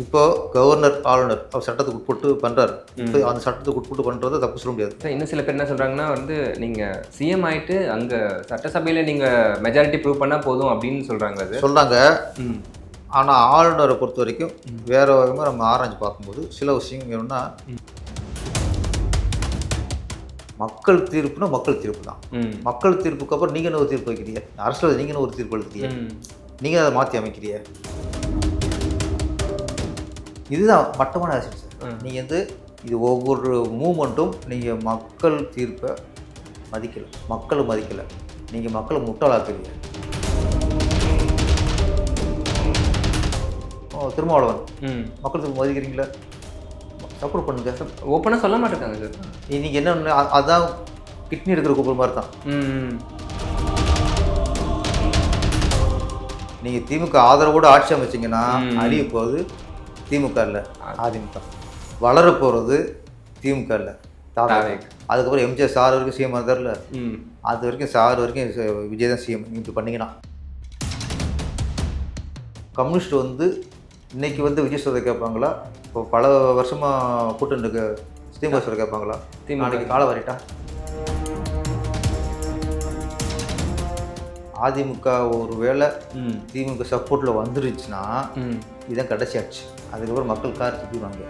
இப்போ கவர்னர், ஆளுநர் அவர் சட்டத்துக்கு உட்பட்டு பண்றாரு. இப்போ அந்த சட்டத்துக்கு உட்பட்டு பண்றத தப்பு சொல்ல முடியாது. இன்னும் சில பேர் என்ன சொல்கிறாங்கன்னா வந்து நீங்கள் சிஎம் ஆயிட்டு அங்கே சட்டசபையில் நீங்கள் மெஜாரிட்டி ப்ரூவ் பண்ணால் போதும் அப்படின்னு சொல்கிறாங்க அது. சொல்றாங்க. ம் ஆனா ஆளுநரை பொறுத்தவரைக்கும் வேற விதமா நம்ம ஆராய்ஞ்சு பார்க்கும்போது சில விஷயங்கள் என்னன்னா, மக்கள் தீர்ப்புனா மக்கள் தீர்ப்பு தான். ம் மக்கள் தீர்ப்புக்கு அப்புறம் நீங்க என்ன ஒரு தீர்ப்பு வைக்கிறீங்க? அரசியல் நீங்க என்ன ஒரு தீர்ப்பு எழுதுறீங்க? ம் நீங்க அதை மாற்றி அமைக்கிறீங்க. இதுதான் மட்டமான அரசியல் சார். நீங்க வந்து இது ஒவ்வொரு மூமெண்ட்டும் நீங்க மக்கள் தீர்ப்பை மதிக்கல, மக்களை மதிக்கல. நீங்க மக்களை முட்டாளாக்குறீங்க. திருமாவளவன் ம் மக்கள் தீர்ப்பு மதிக்கிறீங்களா? சப்போர்ட் பண்ணுங்க. ஓப்பனாக சொல்ல மாட்டேங்காங்க சார். இன்னைக்கு என்ன ஒன்று அதான் கிட்னி எடுக்கிற கூப்பிட்ற மாதிரி தான். ம் நீங்கள் திமுக ஆதரவோடு ஆட்சி அமைச்சிங்கன்னா அழிய போகிறது திமுக இல்லை, அதிமுக. வளர போகிறது திமுக இல்லை, தாவேக. அதுக்கப்புறம் எம்ஜிஆர் சார் வரைக்கும் சிஎம் இருந்தார்ல, அது வரைக்கும் சார் வரைக்கும் விஜய் தான் சிஎம். இப்படி பண்ணிங்கன்னா கம்யூனிஸ்ட் வந்து இன்னைக்கு வந்து விஜய் சொல்றதை கேட்பாங்களா? இப்போ பல வருஷமாக கூட்டணி இருக்க திமுக சொல்ல கேட்பாங்களா? நாளைக்கு காலை வரைட்டா அதிமுக ஒரு வேளை திமுக சப்போர்ட்டில் வந்துருச்சுன்னா இதுதான் கடைசி ஆட்சி. அதுக்கப்புறம் மக்கள் கார் சுற்றிடுவாங்க.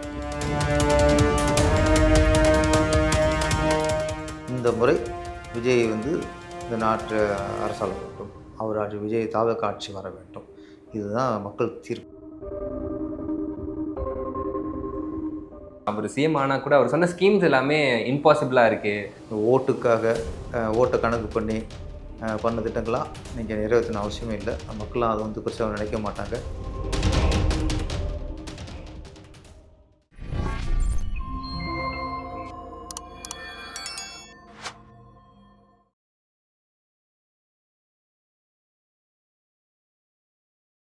இந்த முறை விஜய் வந்து இந்த நாட்டு அரசாள வேண்டும், அவர் ஆட்சி விஜய் தாவக ஆட்சி வர வேண்டும். இதுதான் மக்கள் தீர்ப்பு. அவர் சிஎம் ஆனால் கூட அவர் சொன்ன ஸ்கீம்ஸ் எல்லாமே இம்பாசிபிளாக இருக்குது. ஓட்டுக்காக ஓட்டை கணக்கு பண்ணி பண்ண திட்டங்கள்லாம் நீங்கள் நிறைவேற்றின அவசியமே இல்லை. மக்கள்லாம் அதை வந்து பெருசாக நினைக்க மாட்டாங்க.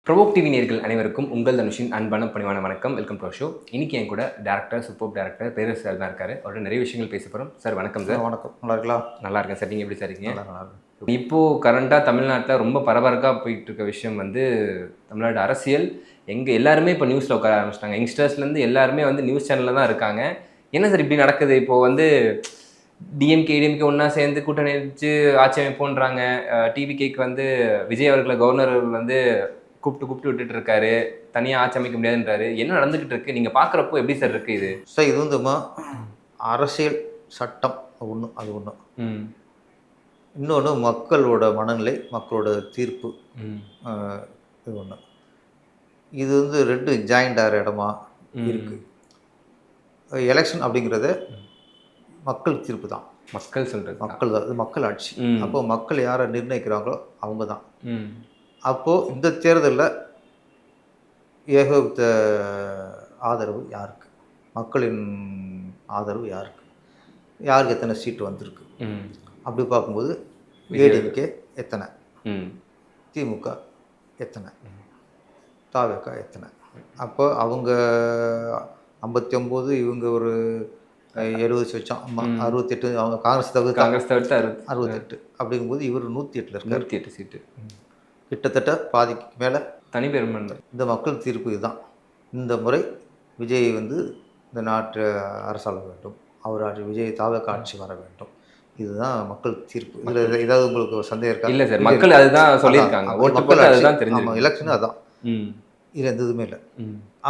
ப்ரொவோக் டிவி நேயர்கள் அனைவருக்கும் உங்கள் தனுஷின் அன்பான பணிவான வணக்கம். Welcome to show. இன்னைக்கு என் கூட டேரக்டர், சூப்பர் டேரக்டர் பேரரசு சார் தான் இருக்காரு. அவரோட நிறைய விஷயங்கள் பேச போகிறோம். சார் வணக்கம் சார். வணக்கம். நல்லா இருக்கலாம்? நல்லா இருக்கேன் சார். நீங்கள் எப்படி சார் இருக்கீங்க? நல்லா இருக்கு. இப்போது கரண்ட்டாக தமிழ்நாட்டில் ரொம்ப பரபரப்பாக போயிட்டு இருக்க விஷயம் வந்து தமிழ்நாடு அரசியல். எல்லாருமே இப்போ நியூஸில் உட்கார ஆரம்பிச்சிட்டாங்க. யங்ஸ்டர்ஸ்லேருந்து எல்லாருமே வந்து நியூஸ் சேனலில் தான் இருக்காங்க. என்ன சார் இப்படி நடக்குது? இப்போது வந்து டிஎம்கே ஒன்றா சேர்ந்து கூட்டணி வச்சு ஆட்சி அமைப்போன்றாங்க. டிவிகேக்கு வந்து விஜய் அவர்களை கவர்னர் வந்து கூப்பிட்டு விட்டுட்டு இருக்காரு. தனியாக ஆட்சி அமைக்க முடியாதுன்றாரு. என்ன நடந்துகிட்டு இருக்கு? நீங்கள் பார்க்குறப்போ எப்படி சார் இருக்குது இது? சார் இது வந்துமா அரசியல் சட்டம் ஒன்று, அது ஒன்று. இன்னொன்று மக்களோட மனநிலை, மக்களோட தீர்ப்பு, இது ஒன்று. இது வந்து ரெண்டு ஜாயிண்ட் ஆகிற இடமா இருக்குது. எலெக்ஷன் அப்படிங்கிறத மக்கள் தீர்ப்பு தான். மக்கள் சொல்கிறது மக்கள் தான், இது மக்கள் ஆட்சி. அப்போ மக்கள் யாரை நிர்ணயிக்கிறாங்களோ அவங்க தான். அப்போது இந்த தேர்தலில் ஏகோபித்த ஆதரவு யாருக்கு? மக்களின் ஆதரவு யாருக்கு? யாருக்கு எத்தனை சீட்டு வந்திருக்கு? அப்படி பார்க்கும்போது ஏடிஎம்கே எத்தனை, திமுக எத்தனை, தாவேக எத்தனை? அப்போ அவங்க 59, இவங்க ஒரு 70 வச்சோம். 68. அவங்க காங்கிரஸ் தவிர்த்து 68. அப்படிங்கும்போது இவர் 108 இருக்கார். 108 சீட்டு, கிட்டத்தட்ட பாதிக்கு மேலே தனி பெரும்பான்மை. இந்த மக்கள் தீர்ப்பு இதுதான். இந்த முறை விஜய் வந்து இந்த நாட்டு அரசாள வேண்டும், அவர் ஆட்சி விஜய் தாவக ஆட்சி வர வேண்டும். இதுதான் மக்கள் தீர்ப்பு. இதில் ஏதாவது உங்களுக்கு சந்தேகம் இருக்கா? இல்லை சார், மக்கள் அதுதான் சொல்லியிருக்காங்க. ஓட்டு போட்டு அதுதான் தெரிஞ்சு. ஆமாம், எலெக்ஷன் அதுதான். இதில் எந்த இதுவுமே இல்லை.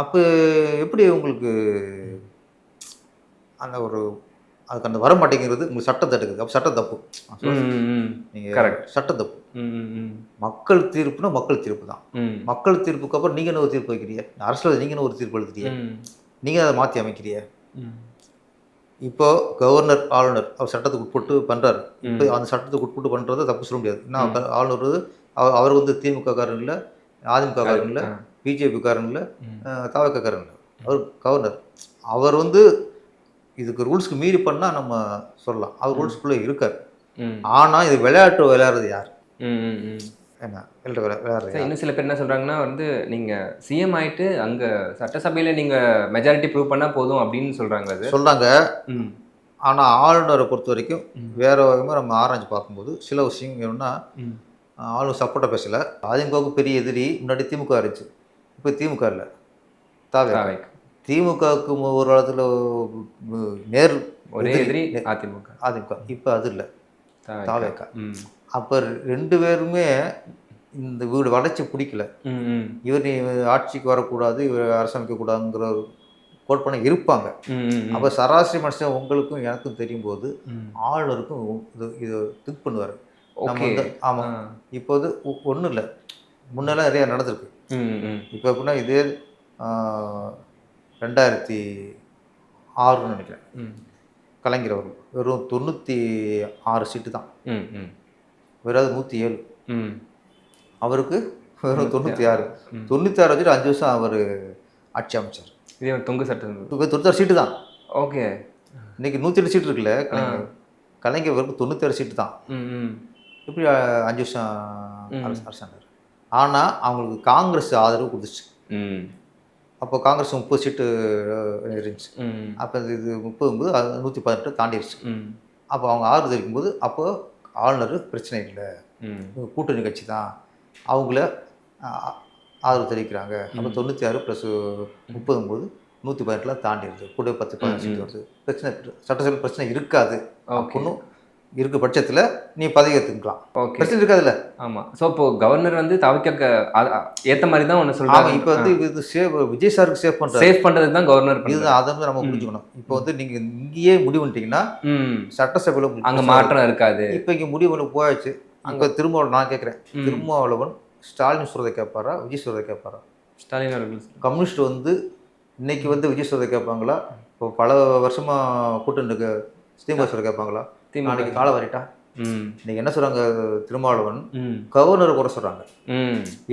அப்போ எப்படி உங்களுக்கு அந்த ஒரு அதுக்கு அந்த வர மாட்டேங்கிறது? உங்களுக்கு சட்டம் தடுக்குது. அப்போ சட்டம் தப்பு. நீங்கள் கரெக்ட், சட்டம் தப்பு. மக்கள் தீர்ப்புனா மக்கள் தீர்ப்பு தான். மக்கள் தீர்ப்புக்கு அப்புறம் நீங்கள் என்ன ஒரு தீர்ப்பு வைக்கிறீங்க? அரசியல் நீங்கள் என்ன ஒரு தீர்ப்பு எழுதுறீங்க? நீங்கள் அதை மாற்றி அமைக்கிறீங்க. இப்போ கவர்னர், ஆளுநர் அவர் சட்டத்துக்கு உட்பட்டு பண்ணுறாரு. இப்போ அந்த சட்டத்துக்கு உட்பட்டு பண்ணுறதை தப்பு சொல்ல முடியாது. ஏன்னா ஆளுநர் அவர் வந்து திமுக காரன் இல்லை, அதிமுக காரன் இல்லை, பிஜேபி காரன் இல்லை, தாவக காரன் இல்லை. அவர் கவர்னர். அவர் வந்து இதுக்கு ரூல்ஸ்க்கு மீறி பண்ணால் நம்ம சொல்லலாம். அவர் ரூல்ஸ்குள்ளே இருக்கார். ஆனால் இது விளையாடுறது யார்? என்ன விளையாடுறது? இன்னும் சில பேர் என்ன சொல்கிறாங்கன்னா வந்து நீங்கள் சிஎம் ஆகிட்டு அங்கே சட்டசபையில் நீங்கள் மெஜாரிட்டி ப்ரூவ் பண்ணால் போதும் அப்படின்னு சொல்கிறாங்க. ஆனால் ஆளுநரை பொறுத்த வரைக்கும் வேறு விதமாக நம்ம ஆராய்ஞ்சு பார்க்கும்போது சில விஷயங்கள் என்னன்னா, ஆளுநர் சப்போர்ட்டாக பேசலை. அதிமுகவுக்கு பெரிய எதிரி முன்னாடி திமுக இருந்துச்சு, இப்போ திமுக இல்லை. தாவே திமுகவுக்கு ஒரு காலத்தில் நேர் ஒரே எதிரி அதிமுக. இப்போ அது இல்லை, தாவேக்கா. அப்போ 2 பேருமே இந்த வீடு வளர்ச்சி பிடிக்கல. இவர் நீ ஆட்சிக்கு வரக்கூடாது, இவர் அரசமைக்கக்கூடாதுங்கிற ஒரு கோட்பாடு இருப்பாங்க. அப்போ சராசரி மனுஷன் உங்களுக்கும் எனக்கும் தெரியும் போது ஆளுநருக்கும் இது திங்க் பண்ணுவார். நம்ம வந்து ஆமாம், இப்போ வந்து ஒன்றும் இல்லை, முன்னெல்லாம் நிறையா நடந்திருக்கு. இப்போ எப்படின்னா இதே 2006 நினைக்கிறேன், கலைஞர் அவர் வெறும் 96 சீட்டு தான், வெறும் 107. அவருக்கு வெறும் 96 வச்சுட்டு 5 வருஷம் அவர் ஆட்சி அமைச்சார். இதே தொங்கு சட்டம் 96 சீட்டு தான். ஓகே, இன்னைக்கு 107 சீட்டு இருக்குல்ல, கலைஞர் வெறும் 96 சீட்டு தான். இப்படி 5 வருஷம் அரசாண்டார். ஆனால் அவங்களுக்கு காங்கிரஸ் ஆதரவு கொடுத்துச்சு. அப்போ காங்கிரஸ் 30 சீட்டு இருந்துச்சு. அப்போ இது 30 அது 118 தாண்டிடுச்சு. அப்போ அவங்க ஆதரவு தெரிவிக்கும்போது அப்போ ஆளுநர் பிரச்சனை இல்லை, கூட்டணி கட்சி தான், அவங்கள ஆதரவு தெரிவிக்கிறாங்க. அப்போ 96 + 30 118 தாண்டிடுது, கூட 10-15 சீட்டு வருது. பிரச்சனை சட்டசபை பிரச்சனை இருக்காது. ஒன்றும் இருக்க பட்சத்தில் நீ பதவி ஏற்றுக்கலாம், பிரச்சனை இருக்காதுல்ல. ஆமாம். ஸோ இப்போ கவர்னர் வந்து தவிக்க ஏற்ற மாதிரி தான் ஒன்று சொல்கிறாங்க. இப்போ வந்து இது விஜய் சாருக்கு சேவ் பண்ணுறது தான் கவர்னர். இதுதான், அதை வந்து நம்ம புரிஞ்சுக்கணும். இப்போ வந்து நீங்கள் இங்கேயே முடிவு பண்ணிட்டீங்கன்னா சட்டசபையில் அங்கே மாற்றம் இருக்காது. இப்போ இங்கே முடிவு போயாச்சு. அங்கே திருமாவளவன் நான் கேட்குறேன், திருமாவளவன் ஸ்டாலின் சொல்றதை கேட்பாரா, விஜய் சொல்றதை கேட்பாரா? ஸ்டாலின் அவர்கள். கம்யூனிஸ்ட் வந்து இன்னைக்கு வந்து விஜய் சொல்றதை கேட்பாங்களா, இப்போ பல வருஷமாக கூட்டணி இருக்க திமுக சொல்றதை கேட்பாங்களா? நாளைக்கு கால வரைட்டா இன்னைக்கு என்ன சொல்றாங்க, திருமாவளவன் கவர்னரை குறை சொல்றாங்க.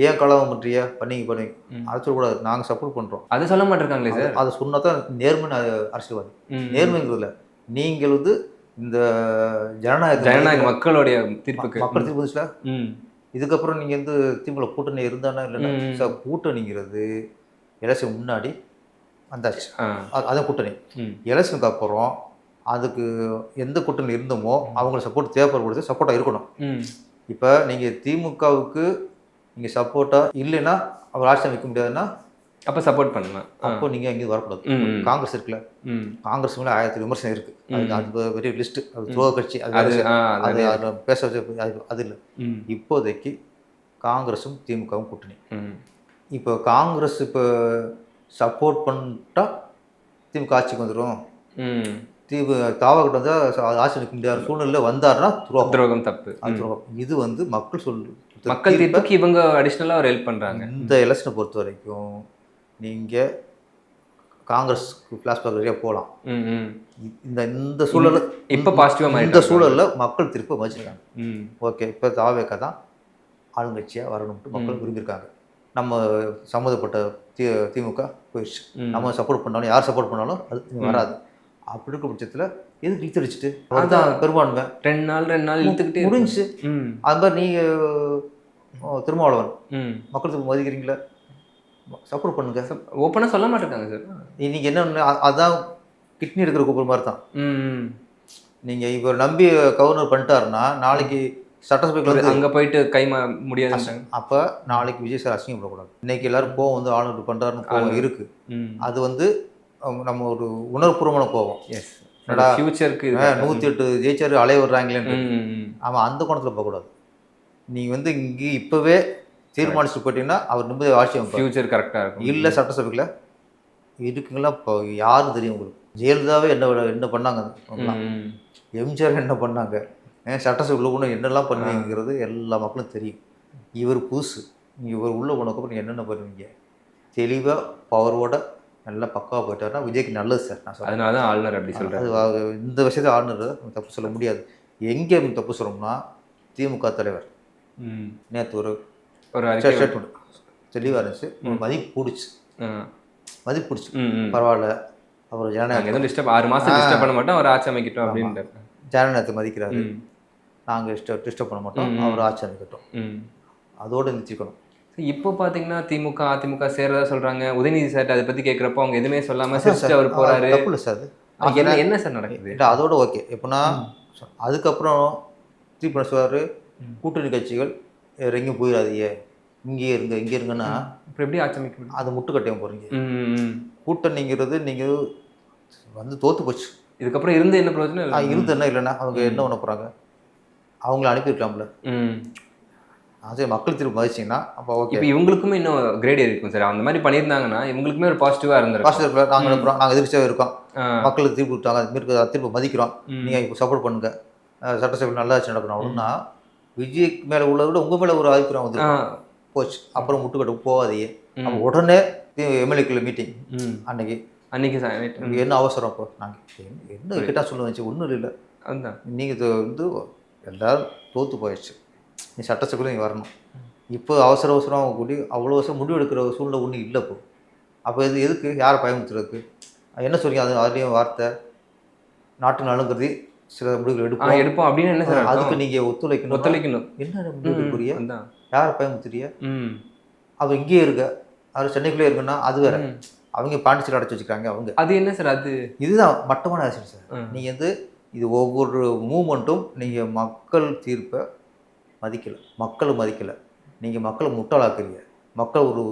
ஏன் கலவரம் பண்றியா, பண்ணீங்க அதை சொல்லக்கூடாது, நாங்கள் சப்போர்ட் பண்றோம், அது சொல்ல மாட்டிருக்காங்களே சார். அதை சொன்னா தான் நேர்மை அரசியல்வாதி. நேர்மைங்கிறதுல நீங்கள் வந்து இந்த ஜனநாயக மக்களுடைய தீர்ப்புக்கு மக்கள் தீர்ப்பு வந்துச்சுல, இதுக்கப்புறம் நீங்கள் வந்து திமுக கூட்டணி இருந்தானா இல்லைன்னா சார், கூட்டணிங்கிறது எலெக்ஷன் முன்னாடி வந்தாச்சு, அதான் கூட்டணி. எலெக்ஷனுக்கு அப்புறம் அதுக்கு எந்த கூட்டணி இருந்தோமோ அவங்கள சப்போர்ட் தேவைப்படுறது, சப்போர்ட்டாக இருக்கணும். இப்போ நீங்கள் திமுகவுக்கு நீங்கள் சப்போர்ட்டாக இல்லைன்னா அவர் ஆட்சி அமைக்க முடியாதுன்னா அப்போ சப்போர்ட் பண்ணுவேன். அப்போ நீங்கள் அங்கேயும் வரக்கூடாது. காங்கிரஸ் இருக்குல்ல, காங்கிரஸ் மேலே 1000 விமர்சனம் இருக்குது. அது பெரிய லிஸ்ட்டு, அது துரோக கட்சி, அது பேச அது இல்லை. இப்போதைக்கு காங்கிரஸும் திமுகவும் கூட்டணி. இப்போ காங்கிரஸ் இப்போ சப்போர்ட் பண்ணிட்டா திமுக ஆட்சிக்கு வந்துடும், தாவகிட்ட வந்து ஆட்சி நிற்க முடியாத சூழ்நிலை வந்தாருன்னா துரோகம், தப்பு, அது துரோகம். இது வந்து மக்கள் மக்கள் தீர்ப்புக்கு இவங்க அடிஷ்னலாக ஒரு ஹெல்ப் பண்ணுறாங்க. இந்த எலெக்ஷனை பொறுத்த வரைக்கும் நீங்கள் காங்கிரஸ்க்கு ஃப்ளாஷ்பேக் நிறைய போகலாம். இந்த சூழல் இப்போ பாசிட்டிவாக இந்த சூழலில் மக்கள் தீர்ப்பை மதிச்சிருக்காங்க. ஓகே, இப்போ தாவேக்கா தான் ஆளுங்கட்சியாக வரணும்ட்டு மக்கள் விரும்பியிருக்காங்க. நம்ம சம்மந்தப்பட்ட திமுக போயிடுச்சு, நம்ம சப்போர்ட் பண்ணாலும் யார் சப்போர்ட் பண்ணாலும் அது வராது. அப்படி இருக்க பட்சத்தில் எதுக்கு இழுத்தடிச்சிட்டு, அதுதான் பெரும்பான்மை 2 நாள் இழுத்துக்கிட்டே முடிஞ்சு. அது மாதிரி நீங்கள் திருமாவளவன் மக்கள் மதிக்கிறீங்களா, சப்போர்ட் பண்ணுங்க. ஓப்பனாக சொல்ல மாட்டேங்காங்க சார். இன்னைக்கு என்ன, அதுதான் கிட்னி எடுக்கிற கூப்பிட்ற மாதிரி தான். நீங்கள் இவர் நம்பி கவர்னர் பண்ணிட்டாருன்னா நாளைக்கு சட்டசபைக்கு வந்து அங்கே போயிட்டு முடியாது. அப்போ நாளைக்கு விஜய் சார் அசிங்கப்படக்கூடாது. இன்னைக்கு எல்லாரும் கோவம் வந்து ஆளுநர் பண்ணுறாருன்னு கோவம் இருக்குது. அது வந்து நம்ம ஒரு உணர்வுபூர்வமான கோவம். ஃபியூச்சருக்கு 108 ஜெயிச்சாரு அலைய வர்றாங்களேன்னு. ஆமாம், அந்த கோணத்தில் போகக்கூடாது. நீங்கள் வந்து இங்கே இப்போவே தீர்மானிச்சு போயிட்டீங்கன்னா அவர் நிம்மதி ஆட்சி அமைப்பார், ஃபியூச்சர் கரெக்டாக இருக்கும். இல்லை சட்டசபையில் இருக்குங்களா, இப்போ யாரும் தெரியும் உங்களுக்கு. ஜெயலலிதாவே என்ன பண்ணாங்க, எம்ஜிஆர் என்ன பண்ணாங்க, சட்டசபையில் கூட என்னெல்லாம் பண்ணுவீங்கிறது எல்லா மக்களும் தெரியும். இவர் புதுசு, இவர் உள்ளே போனதுக்கப்புறம் நீங்கள் என்னென்ன பண்ணுவீங்க, தெளிவாக பவரோட நல்லா பக்காவாக போயிட்டாருன்னா விஜய்க்கு நல்லது சார். நான் சொல்கிறேன், அதனால தான் ஆளுநர் அப்படி சொல்கிறேன். அது இந்த விஷயத்தை ஆளுநர் தப்பு சொல்ல முடியாது. எங்கே தப்பு சொல்கிறோம்னா, திமுக தலைவர் நேற்று ஒரு ஸ்டேட்மெண்ட் தெளிவாக இருந்துச்சு, மதிப்பு பிடிச்சி பரவாயில்ல, அவர் ஜனநாயகம் எதுவும் டிஸ்டர்ப் 6 மாதம் டிஸ்டர்ப் பண்ண மாட்டோம், அவர் ஆட்சி அமைக்கட்டும் அப்படின்ட்டு. ஜனநாயகத்தை மதிக்கிறாரு, நாங்கள் டிஸ்டர்ப் பண்ண மாட்டோம், அவர் ஆட்சி அமைக்கட்டும், அதோடு நிறுத்திக்கணும். இப்போ பார்த்தீங்கன்னா திமுக அதிமுக சேர்றதா சொல்கிறாங்க. உதயநிதி சார் அதை பற்றி கேட்குறப்போ அவங்க எதுவுமே சொல்லாமல் சிரிச்சுட்டு அவர் போகிறாரு. தப்பு இல்லை சார், அது என்ன சார் நடக்குது? இல்லை அதோட ஓகே. எப்படின்னா அதுக்கப்புறம் தீபன் சொல்வார், கூட்டணி கட்சிகள் எங்கேயும் போயிடாதீங்க, இங்கே இருங்கன்னா இப்போ எப்படி ஆட்சி அமைக்க முடியும்? அது முட்டுக்கட்டையும் போகிறீங்க. கூட்டணிங்கிறது நீங்கள் வந்து தோற்று போச்சு. இதுக்கப்புறம் இருந்து என்ன பிரயோஜனம்? இருந்து என்ன இல்லைன்னா அவங்க என்ன பண்ண போகிறாங்க? அவங்கள அனுப்பியிருக்கலாம்ல. அது மக்கள் தீர்ப்பு மதிச்சிங்கன்னா அப்போ ஓகே. இப்போ இவங்களுக்குமே இன்னும் கிரேட் இருக்கும் சார். அந்த மாதிரி பண்ணியிருந்தாங்கன்னா இவங்களுக்குமே ஒரு பாசிட்டிவாக இருந்திருக்கும். பாசிட்டிவ் நாங்கள் அனுப்புகிறோம், நாங்கள் எதிர்ச்சியாக இருக்கோம், மக்களுக்கு தீர்ப்பு விட்டாங்க, அது தீர்ப்பு மதிக்கிறோம், நீங்கள் இப்போ சப்போர்ட் பண்ணுங்க, சட்டசபையில் நல்லாச்சு நடக்கணும் அப்படின்னா விஜய்க்கு மேலே உள்ளதை விட உங்கள் மேலே ஒரு அபிப்பிராயம் வந்து போச்சு. அப்புறம் முட்டுக்கட்டு போகாதையே. அப்போ உடனே எம்எல்ஏக்கள் மீட்டிங் அன்னைக்கு என்ன அவசரம்? அப்போ நாங்கள் என்ன கிட்டா சொல்லுச்சு ஒன்றும் இல்லை, அதுதான் நீங்கள் வந்து எல்லோரும் தோற்று போயிடுச்சு, நீ சட்டசபையில் நீ வரணும். இப்போ அவசரம் கூடி அவ்வளோ அவசரம் முடிவு எடுக்கிற சூழ்நிலை ஒன்றும் இல்லை. அப்போ எதுக்கு யாரை பயமுறுத்துறதுக்கு? என்ன சொல்றீங்க? அதுலேயும் வார்த்தை நாட்டு நலங்கிறது சில முடிவுகள் எடுப்போம் அப்படின்னு என்ன சார்? அதுக்கு நீங்கள் ஒத்துழைக்கணும். என்ன முடிவு புரிய? யாரை பயமுறுத்துறிய? அவர் இங்கேயே இருக்க, அவர் சென்னைக்குள்ளே இருக்குன்னா அது வேற. அவங்க பாண்டிச்சேரி அடைச்சி வச்சுக்கிறாங்க. அவங்க அது என்ன சார்? அது இதுதான் மட்டமான அரசியல் சார். நீங்கள் வந்து இது ஒவ்வொரு மூமெண்ட்டும் நீங்கள் மக்கள் தீர்ப்பை மதிக்கலை, மக்களை மதிக்கலை, நீங்கள் மக்களை முட்டாளாக்குறீங்க. மக்கள் ஒரு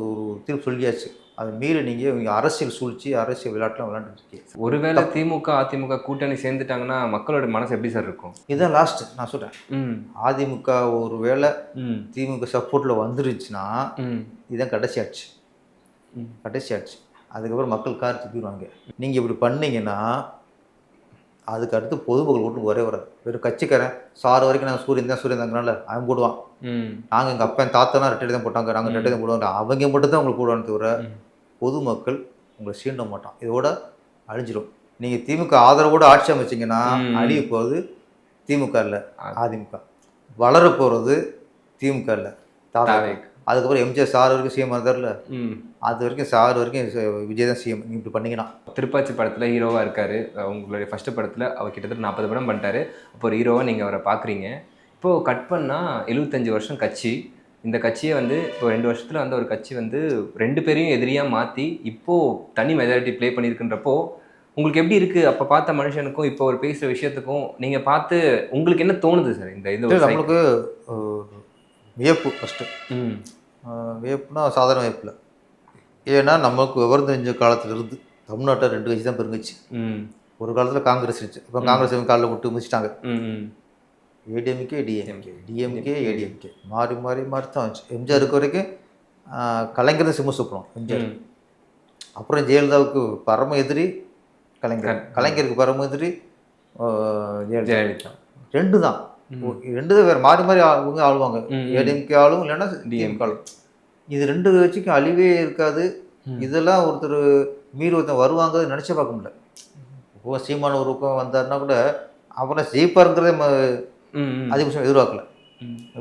தீர்ப்பு சொல்லியாச்சு, அதை மீறி நீங்கள் அரசியல் சூழ்ச்சி, அரசியல் விளையாட்டுலாம் விளையாண்டுருக்கீங்க. ஒருவேளை திமுக அதிமுக கூட்டணி சேர்ந்துட்டாங்கன்னா மக்களோட மனசு எப்படி சார் இருக்கும்? இதுதான் லாஸ்ட் நான் சொல்கிறேன். அதிமுக ஒரு வேளை திமுக சப்போர்ட்டில் வந்துருச்சுன்னா இதுதான் கடைசி ஆட்சி. அதுக்கப்புறம் மக்கள் கார் துப்பிடுவாங்க. நீங்கள் இப்படி பண்ணீங்கன்னா அதுக்கு அடுத்து பொதுமக்கள் ஓட்டு வரவே வராது. வெறும் கட்சிக்காரன் சார் வரைக்கும் நாங்கள் சூரியன் தாங்கனால அவன் போடுவான். நாங்கள் எங்கள் அப்பா என் தாத்தா ரெட்டை தான் போட்டாங்க, நாங்கள் ரெட்டை தான் போடுவாங்க, அவங்க மட்டும் தான் உங்களுக்கு போடுவான்னு தவிர பொதுமக்கள் உங்களை சீண்ட மாட்டான். இதோட அழிஞ்சிடும். நீங்கள் திமுக ஆதரவோடு ஆட்சி அமைச்சிங்கன்னா அழிய போகிறது திமுக இல்லை அதிமுக, வளர போகிறது திமுக இல்லை தாவே. அதுக்கப்புறம் எம்ஜிஆர் சார் வரைக்கும் சிஎம் இருந்தார்ல, அது வரைக்கும் சார் வரைக்கும் விஜய் தான் சிஎம். நீங்கள் இப்படி பண்ணிங்கன்னா திருப்பாச்சி படத்தில் ஹீரோவாக இருக்கார். உங்களுடைய ஃபஸ்ட்டு படத்தில் அவர் கிட்டத்தட்ட 40 படம் பண்ணிட்டாரு. அப்போ ஒரு ஹீரோவாக நீங்கள் அவரை பார்க்குறீங்க. இப்போது கட் பண்ணால் 75 வருஷம் கட்சி. இந்த கட்சியை வந்து இப்போ 2 வருஷத்தில் வந்து ஒரு கட்சி வந்து 2 பேரையும் எதிரியாக மாற்றி இப்போது தனி மெஜாரிட்டி ப்ளே பண்ணியிருக்குன்றப்போ உங்களுக்கு எப்படி இருக்குது? அப்போ பார்த்த மனுஷனுக்கும் இப்போ ஒரு பேசுகிற விஷயத்துக்கும் நீங்கள் பார்த்து உங்களுக்கு என்ன தோணுது சார்? இந்த இது நம்மளுக்கு வியப்பு. ஃபஸ்ட்டு வியப்புனா சாதாரண வியப்பில், ஏன்னா நமக்கு விவரம் தெரிஞ்ச காலத்துலேருந்து தமிழ்நாட்டில் 2 கட்சி தான் பெருங்கட்சி. ஒரு காலத்தில் காங்கிரஸ் இருந்துச்சு, இப்போ காங்கிரஸ் காலில் விட்டு முடிச்சிட்டாங்க. ஏடிஎம்கே ஏடிஎம்கே மாறி தான் வந்துச்சு. எம்ஜிஆர் இருக்க வரைக்கும் கலைஞர் சிம்மசுப்ரம் எம்ஜிஆர். அப்புறம் ஜெயலலிதாவுக்கு பரம எதிரி கலைஞருக்கு பரம எதிரி ஜெயலலிதா. 2 தான் வேறு மாறி அவங்க ஆளுவாங்க. ஏடிஎம்கே ஆளும் இல்லைன்னா டிஎம்கே ஆளும். இது 2 கட்சிக்கும் அழிவே இருக்காது. இதெல்லாம் ஒருத்தர் மீறி ஒருத்தர் வருவாங்க நினச்சே பார்க்க முடியல. இப்போ சீமான ஒரு பக்கம் வந்தாருன்னா கூட அப்புறம் ஜெயிப்பாருங்கிறதே அதிகபட்சம் எதிர்பார்க்கல.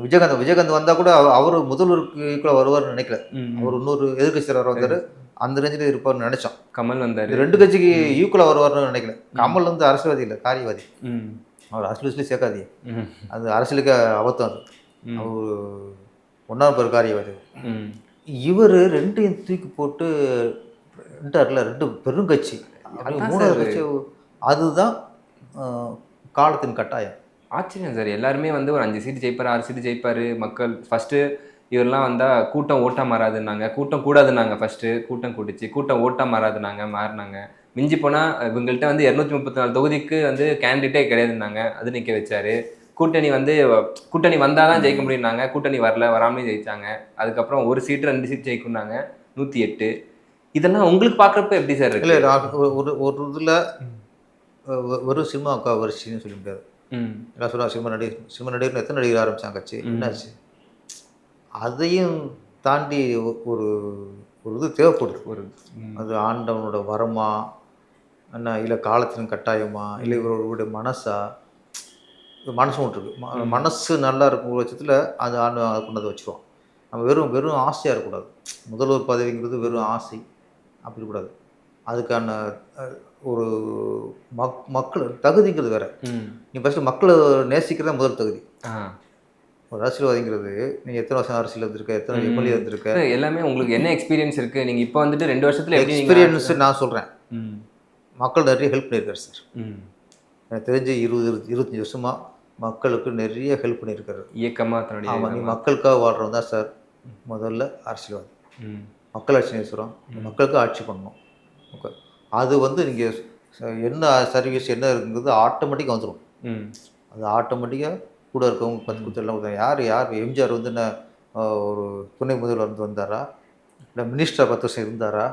விஜயகாந்த் வந்தால் கூட அவர் முதல்வருக்கு ஈக்குவலாக வருவார்னு நினைக்கல. அவர் இன்னொரு எதிர்கட்சி வந்தார், அந்த ரேஞ்சில் இருப்பார்னு நினச்சோம். கமல் வந்தார், 2 கட்சிக்கு ஈக்குவலாக வருவார்னு நினைக்கல. கமல் வந்து அரசியல்வாதி இல்லை, காரியவாதி. அவர் அரசியல் சேர்க்காதீங்க, அது அரசியலுக்கு அபத்தம். அது அவர் 1ஆம் பேர் காரியவாதி. இவர் 2ஐயும் தூக்கி போட்டு 2 பெருங்கட்சி, 3வது கட்சி. அதுதான் காலத்தின் கட்டாயம். ஆச்சரியம் சார். எல்லாருமே வந்து ஒரு 5 சீட்டு ஜெயிப்பார், 6 சீட்டு ஜெயிப்பார். மக்கள் ஃபஸ்ட்டு இவரெல்லாம் வந்தால் கூட்டம் ஓட்டாக மாறாதுன்னாங்க, கூட்டம் கூடாதுன்னாங்க. ஃபஸ்ட்டு கூட்டம் கூட்டுச்சு, கூட்டம் ஓட்டாக மாறாதுனாங்க. மிஞ்சி போனால் இவங்கள்ட்ட வந்து 234 தொகுதிக்கு வந்து கேண்டிடேட்டே கிடையாதுன்னாங்க, அது நிற்க வச்சார். கூட்டணி வந்தால் தான் ஜெயிக்க முடியும்னாங்க, கூட்டணி வராமலே ஜெயித்தாங்க. அதுக்கப்புறம் 1 சீட்டு 2 சீட் ஜெயிக்கும்னாங்க, 108. இதெல்லாம் உங்களுக்கு பார்க்குறப்ப எப்படி சார் இருக்கு? இல்லை, ஒரு இதில் வெறும் சினிமாவுக்கா வரிசைன்னு சொல்ல முடியாது. என்ன சொல்லுவாங்க, சினிமா நடிகர் எத்தனை நடிகர் ஆரம்பித்தாங்க கட்சி, என்னாச்சு? அதையும் தாண்டி ஒரு இது தேவைப்படுது. அது ஆண்டவனோட வரமா என்ன, இல்லை காலத்தின் கட்டாயமா, இல்லை இவருடைய மனசா? மனசும் விட்டுருக்கு. மனசு நல்லா இருக்கும் பட்சத்தில் அது ஆண்டு கொண்டு வந்து வச்சுருவோம். நம்ம வெறும் ஆசையாக இருக்கக்கூடாது. முதல்வர் பதவிங்கிறது வெறும் ஆசை அப்படி கூடாது. அதுக்கான ஒரு மக்கள் தகுதிங்கிறது வேறு. நீ ஃபஸ்ட்டு மக்களை நேசிக்கிறதா முதல் தகுதி. ஒரு அரசியல்வாதிங்கிறது நீங்கள் எத்தனை வருஷம் அரசியல் இருந்திருக்க, எத்தனை எம்எல்ஏ இருந்திருக்க, எல்லாமே உங்களுக்கு என்ன எக்ஸ்பீரியன்ஸ் இருக்குது? நீங்கள் இப்போ வந்துட்டு 2 வருஷத்தில் எக்ஸ்பீரியன்ஸ் நான் சொல்கிறேன். மக்கள் நிறைய ஹெல்ப் பண்ணியிருக்காரு சார். எனக்கு தெரிஞ்சு 20-25 வருஷமாக மக்களுக்கு நிறைய ஹெல்ப் பண்ணியிருக்காரு. இயக்கமாக. ஆமாம், நீ மக்களுக்காக வாழ்கிறவன் தான் சார் முதல்ல அரசியல்வாதி, மக்கள் ஆட்சி நேசுறோம், மக்களுக்கு ஆட்சி பண்ணணும். ஓகே, அது வந்து நீங்கள் என்ன சர்வீஸ் என்ன இருக்குங்கிறது ஆட்டோமேட்டிக்காக வந்துடும். அது ஆட்டோமேட்டிக்காக கூட இருக்கவங்க 10 கொடுத்து எல்லாம் கொடுத்தாங்க. யார் எம்ஜிஆர் வந்து என்ன ஒரு துணை முதல்வர் வந்து வந்தாரா, இல்லை மினிஸ்டர் 10 வருஷம் இருந்தாரா?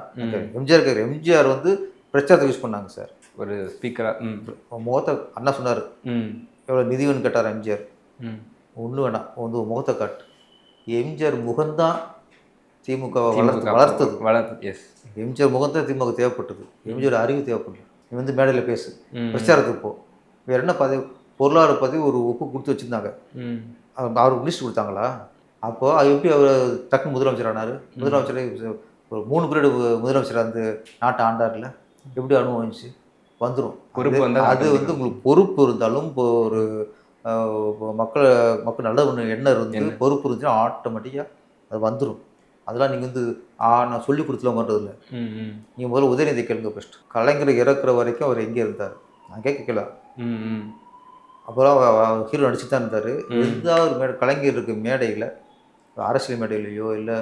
எம்ஜிஆர் வந்து பிரச்சாரத்துக்கு யூஸ் பண்ணாங்க சார். ஒரு ஸ்பீக்கராக முகத்தை அண்ணா சொன்னார், எவ்வளோ நிதி வேணும்னு கேட்டார் எம்ஜிஆர். ஒன்றும் வேணாம், வந்து முகத்தை காட்டு. எம்ஜிஆர் முகம்தான் திமுக வளர்த்தது. எஸ், எம்ஜிஆர் முகத்தை திமுக தேவைப்பட்டது. எம்ஜிஆர் அறிவு தேவைப்பட்டது. நீ வந்து மேடையில் பேசு, பிரச்சாரத்துக்கு போ. வேறு என்ன பதவி, பொருளாதார பதவி ஒரு ஒப்பு கொடுத்து வச்சுருந்தாங்க. அவருக்கு மினிஸ்டர் கொடுத்தாங்களா? அப்போது அது எப்படி அவர் டக்குன்னு முதலமைச்சர் ஆனார்? முதலமைச்சர் ஒரு 3 பீரியடு முதலமைச்சர் அந்த நாட்டை ஆண்டார்ல, எப்படி அனுபவிச்சு வந்துடும். அது வந்து உங்களுக்கு பொறுப்பு இருந்தாலும், இப்போ ஒரு மக்கள் நல்ல ஒன்று எண்ணம் இருந்து பொறுப்பு இருந்துச்சுன்னா ஆட்டோமேட்டிக்காக அது வந்துடும். அதெல்லாம் நீங்கள் வந்து நான் சொல்லி கொடுத்துலாம் பண்ணுறதில்ல. நீங்கள் முதல்ல உதயநிதி கேளுங்க ஃபஸ்ட். கலைஞர் இறக்குற வரைக்கும் அவர் எங்கே இருந்தார்? நான் கேட்கல. அப்புறம் ஹீரோ நடிச்சு தான் இருந்தார். எதாவது கலைஞர் இருக்கு மேடையில், அரசியல் மேடையிலையோ இல்லை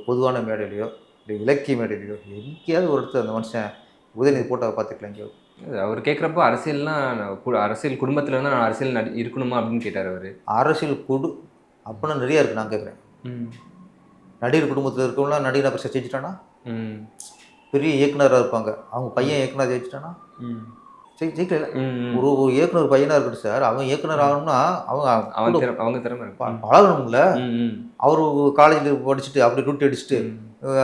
பொதுவான மேடையிலையோ இல்லை இலக்கிய மேடையிலையோ எங்கேயாவது ஒரு இடத்துல அந்த மனுஷன் உதயநிதி போட்டோ பார்த்துக்கலாம். எங்கேயோ அவர் கேட்குறப்போ அரசியல் குடும்பத்தில் தான் நான் அரசியல் இருக்கணுமா அப்படின்னு கேட்டார் அவர். அரசியல் அப்படின்னா நிறையா இருக்குது. நான் கேட்குறேன், நடிகர் குடும்பத்தில் இருக்கவங்களாம் நடிகர் அப்போ ஜெயிச்சிட்டானா? பெரிய இயக்குனராக இருப்பாங்க, அவங்க பையன் இயக்குனர் ஜெயிச்சிட்டானா? ஜெயிக்கல. ஒரு இயக்குனர் பையனாக இருக்கட்டும் சார், அவன் இயக்குனர் ஆகணும்னா அவங்க திறமை பழகணும்ல. அவரு காலேஜில் படிச்சுட்டு அப்படி ரூட் அடிச்சுட்டு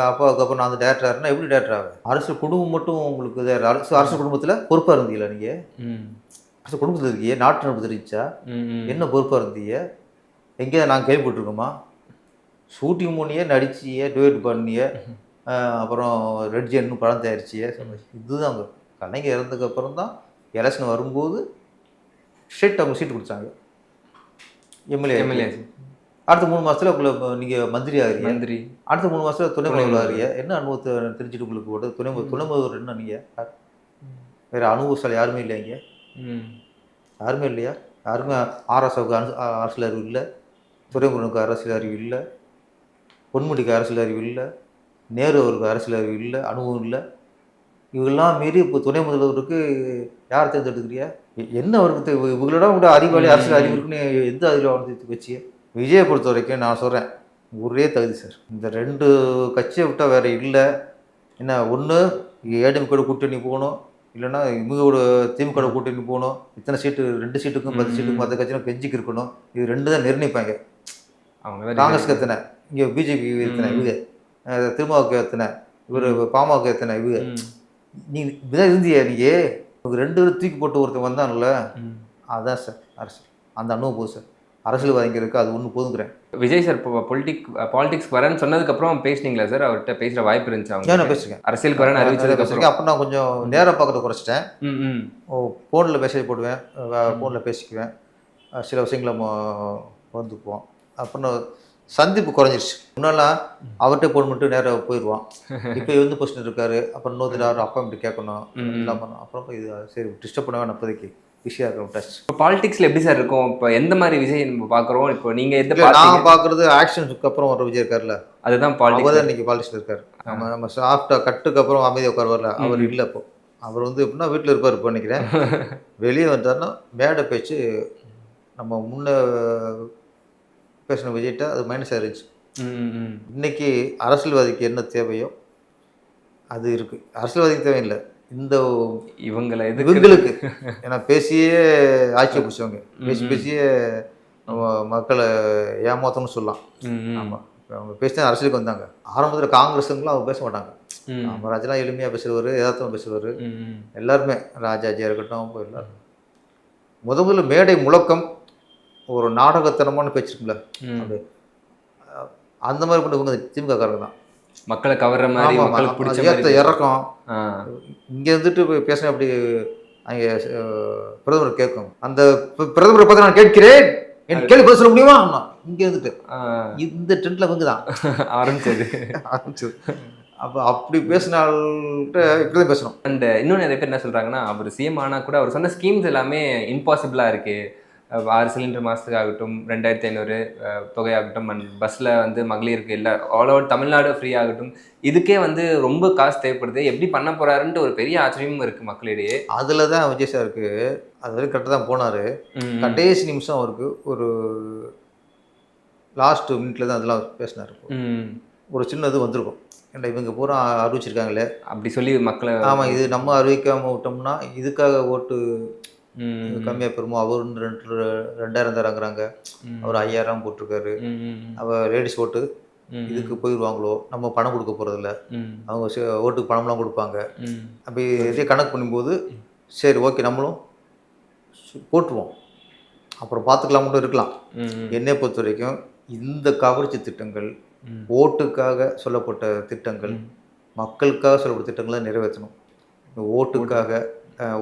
அப்பாவுக்கு அப்புறம் நான் அந்த டேரக்டர்னா எப்படி டேரக்டர் ஆகும்? அரசியல் குடும்பம் மட்டும் உங்களுக்கு அரசியல் குடும்பத்தில் பொறுப்பாக இருந்தீங்களா? நீங்கள் அரசியல் குடும்பத்தில் இருக்கீங்க, நாட்டு நடப்பு தெரிஞ்சா என்ன பொறுப்பாக இருந்தீங்க? எங்கேயா நாங்கள் கேள்விப்பட்டிருக்கோமா? ஷூட்டிங் பண்ணியே, நடிச்சியே, டிவேட் பண்ணியே, அப்புறம் ரெட் ஜென்னு படம் தயாரிச்சியே. இதுதான் அவங்க கலைஞர் இறந்ததுக்கப்புறம் தான் எலெக்ஷன் வரும்போது அவங்க சீட்டு கொடுத்தாங்க எம்எல்ஏ. அடுத்த 3 மாதத்தில் உங்களை நீங்கள் மந்திரி ஆகிறீங்க. அடுத்த 3 மாதத்தில் துணை முதல்வர் ஆகிறீங்க. என்ன அனுபவத்தை தெரிஞ்சுட்டு உங்களுக்கு போட்டு துணை முதல்வர் என்ன? நீங்கள் வேறு அனுபவசாலி யாருமே இல்லை இங்கே? யாருமே இல்லையா? யாருமே ஆர்எஸ்ஓக்கு அரசியல் அறிவு இல்லை, துரைமுருகனுக்கு அரசியல் அறிவு இல்லை, பொன்முடிக்கு அரசியல் அறிவு இல்லை, நேரு அவருக்கு அரசியல் அறிவு இல்லை, அனுபவம் இல்லை. இவங்கெல்லாம் மீறி இப்போ துணை முதல்வருக்கு யார் தேர்ந்தெடுக்கிறியா? என்ன அவருக்கு இவங்களோட கூட அறிவாளி அரசியல் அறிவு இருக்குன்னு எந்த அதில் வந்து வச்சு? விஜயை பொறுத்த வரைக்கும் நான் சொல்கிறேன், ஒரே தகுதி சார். இந்த 2 கட்சியை விட்டால் வேறு இல்லை. என்ன, ஒன்று ஏடிஎம்கேட கூட்டணி போகணும், இல்லைன்னா இவங்களோட திமுக கூட்டணி போகணும். இத்தனை சீட்டு, 2 சீட்டுக்கும் 10 சீட்டுக்கும் 10 கட்சியும் கெஞ்சிக்கு இருக்கணும். இது 2 தான் நிர்ணயிப்பாங்க. அவங்க காங்கிரஸ்க்கு எத்தனை, இங்கே பிஜேபி எத்தனை, இவங்க திருமாவுக்கு எத்தனை, இவர் பாமக எத்தனை, இவங்க நீ இப்படிதான் இருந்தியா? நீயே இவங்க 2 பேரும் தூக்கி போட்டு ஒருத்தன் வந்தான்ல, அதுதான் சார் அரசியல். அந்த அனுபவம் சார் அரசியல்வாதிங்கிறதுக்கு அது ஒன்று போதுங்கிறேன். விஜய் சார் இப்போ பாலிடிக்ஸ் வரேன்னு சொன்னதுக்கப்புறம் பேசினீங்களா சார்? அவர்கிட்ட பேசுகிற வாய்ப்பு இருந்துச்சு? அவங்க நான் பேசுகிறேன், அரசியலுக்கு வரேன்னு அறிவிச்சதுக்கு அப்போ நான் கொஞ்சம் நேராக பார்க்கறத குறைச்சிட்டேன். ஃபோனில் மெசேஜ் போடுவேன், ஃபோனில் பேசிக்குவேன், சில விஷயங்களை வந்துக்குவோம். அப்புறம் சந்திப்பு குறைஞ்சிருச்சு. முன்னெல்லாம் அவர்கிட்ட போன் மட்டும் நேராக போயிடுவான். இப்போ வந்து கொஸ்டின் இருக்காரு, அப்புறம் இன்னொரு அப்பா இப்படி கேட்கணும் எல்லாம் பண்ணணும். அப்புறம் இது சரி டிஸ்டர்ப் பண்ண வேணும், அப்போதைக்கு விஷயம் இருக்கும் டச். இப்போ பாலிடிக்ஸில் எப்படி சார் இருக்கும்? இப்போ எந்த மாதிரி விஜய் நம்ம பார்க்குறோம்? இப்போ நீங்கள் எந்த நான் பார்க்குறது ஆக்ஷனுக்கு அப்புறம் வர விஜய் இருக்கார்ல, அதுதான் அவர் தான் இன்றைக்கி பாலிடிக்ஸில் இருக்கார். நம்ம சாஃப்டாக கட்டுக்கு அப்புறம் அமைதியாக உட்காருவார்ல, அவர் இல்லை. இப்போ அவர் வந்து எப்படின்னா வீட்டில் இருப்பார். இப்போ நினைக்கிறேன் வெளியே வந்தார்னா மேடை பேச்சு நம்ம முன்ன பேசின விஜய்கிட்ட அது மைனஸ் ஆகிருச்சு. இன்னைக்கு அரசியல்வாதிக்கு என்ன தேவையோ அது இருக்குது. அரசியல்வாதிக்கு தேவையில்லை, இந்த இவங்களுக்கு. ஏன்னா பேசியே ஆட்சியை பிடிச்சவங்க, பேசியே மக்களை ஏமாத்தணும்னு சொல்லலாம். ஆமாம், அவங்க பேசி அரசியலுக்கு வந்தாங்க. ஆரம்பத்தில் காங்கிரஸுங்களாம் அவங்க பேச மாட்டாங்க. ராஜாலாம் எளிமையாக பேசுவார், யதார்த்தமாக பேசுவார். எல்லாருமே ராஜாஜியாக இருக்கட்டும், இப்போ எல்லாரும் முதல்ல மேடை முழக்கம் ஒரு நாடகத்தனமான பேச்சுருக்குல்ல, அது அந்த மாதிரி பண்ணுவாங்க. திமுக காரங்க தான் மக்களை கவர்ற மாதிரி, மக்களுக்கு பிடிச்ச மாதிரி இறக்கம். இங்கே இருந்துட்டு பேசின அப்படி அங்கே பிரதமர் கேட்கும். அந்த பிரதமரை பார்த்து நான் கேட்கிறேன், எனக்கு கேள்வி பதில் சொல்ல முடியுமா? இங்கே இருந்துட்டு இந்த ட்ரெண்டில் இவங்க தான் ஆரம்பிச்சது. அப்போ அப்படி பேசினால்கிட்ட இப்படி தான் பேசணும். அண்ட் இன்னும் நிறைய பேர் என்ன சொல்கிறாங்கன்னா, அவர் சிஎம் ஆனால் கூட அவர் சொன்ன ஸ்கீம்ஸ் எல்லாமே இம்பாசிபிளாக இருக்குது, 6 சிலிண்டர் மாதத்துக்கு ஆகட்டும், 2500 தொகையாகட்டும், அண்ட் பஸ்ஸில் வந்து மகளிருக்கு எல்லா ஆல் ஓவர் தமிழ்நாடு ஃப்ரீ ஆகட்டும், இதுக்கே வந்து ரொம்ப காசு தேவைப்படுது. எப்படி பண்ண போகிறாருன்ட்டு ஒரு பெரிய ஆச்சரியமும் இருக்குது மக்களிடையே. அதில் தான் விஜய் சாருக்கு அது வரைக்கும் கரெக்டாக தான் போனார். கடைசி நிமிஷம் அவருக்கு ஒரு லாஸ்ட் மினிட்ல தான் அதெல்லாம் பேசினார். ஒரு சின்னது வந்திருக்கும், ஏன்டா இவங்க பூரா அறிவிச்சிருக்காங்களே அப்படி சொல்லி மக்களை. ஆமாம், இது நம்ம அறிவிக்காமல் விட்டோம்னா இதுக்காக ஓட்டு கம்மியாக பெறுமோ. அவர் 2000 தராங்கிறாங்க, அவர் 5000 போட்டிருக்காரு. அவர் லேடிஸ் ஓட்டு இதுக்கு போயிடுவாங்களோ, நம்ம பணம் கொடுக்க போகிறதில்ல, அவங்க ஓட்டுக்கு பணம்லாம் கொடுப்பாங்க. அப்படி இதே கணக்கு பண்ணும்போது சரி ஓகே நம்மளும் போட்டுருவோம், அப்புறம் பார்த்துக்கலாம் மட்டும் இருக்கலாம். என்னை பொறுத்த வரைக்கும் இந்த கவர்ச்சி திட்டங்கள், ஓட்டுக்காக சொல்லப்பட்ட திட்டங்கள், மக்களுக்காக சொல்லப்பட்ட திட்டங்களை நிறைவேற்றணும். ஓட்டுக்காக